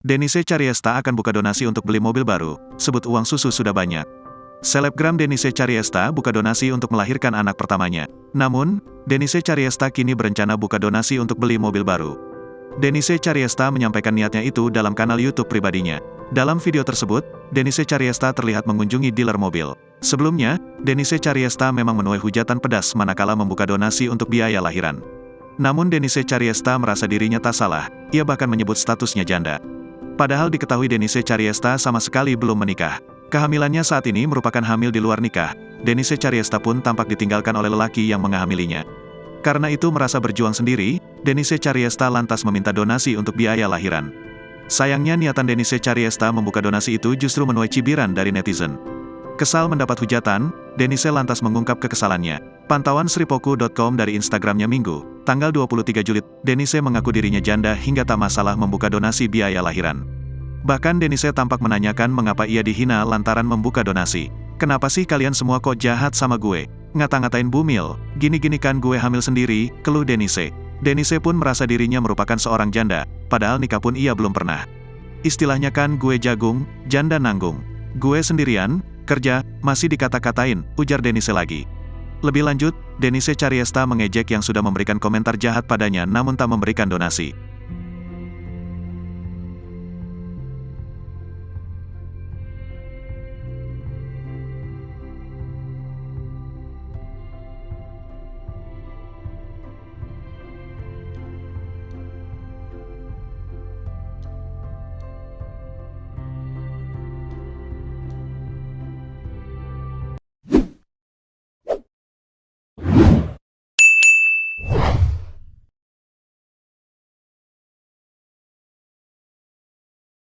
Denise Cariesta akan buka donasi untuk beli mobil baru, sebut uang susu sudah banyak. Selebgram Denise Cariesta buka donasi untuk melahirkan anak pertamanya. Namun, Denise Cariesta kini berencana buka donasi untuk beli mobil baru. Denise Cariesta menyampaikan niatnya itu dalam kanal YouTube pribadinya. Dalam video tersebut, Denise Cariesta terlihat mengunjungi dealer mobil. Sebelumnya, Denise Cariesta memang menuai hujatan pedas manakala membuka donasi untuk biaya lahiran. Namun Denise Cariesta merasa dirinya tak salah, ia bahkan menyebut statusnya janda. Padahal diketahui Denise Cariesta sama sekali belum menikah. Kehamilannya saat ini merupakan hamil di luar nikah. Denise Cariesta pun tampak ditinggalkan oleh lelaki yang menghamilinya. Karena itu merasa berjuang sendiri, Denise Cariesta lantas meminta donasi untuk biaya lahiran. Sayangnya niatan Denise Cariesta membuka donasi itu justru menuai cibiran dari netizen. Kesal mendapat hujatan, Denise lantas mengungkap kekesalannya. Pantauan sripoku.com dari Instagramnya Minggu, tanggal 23 Juli, Denise mengaku dirinya janda hingga tak masalah membuka donasi biaya lahiran. Bahkan Denise tampak menanyakan mengapa ia dihina lantaran membuka donasi. "Kenapa sih kalian semua kok jahat sama gue? Ngata-ngatain bumil, gini-gini kan gue hamil sendiri," keluh Denise. Denise pun merasa dirinya merupakan seorang janda, padahal nikah pun ia belum pernah. "Istilahnya kan gue jagung, janda nanggung. Gue sendirian, kerja, masih dikata-katain," ujar Denise lagi. Lebih lanjut, Denise Cariesta mengejek yang sudah memberikan komentar jahat padanya namun tak memberikan donasi.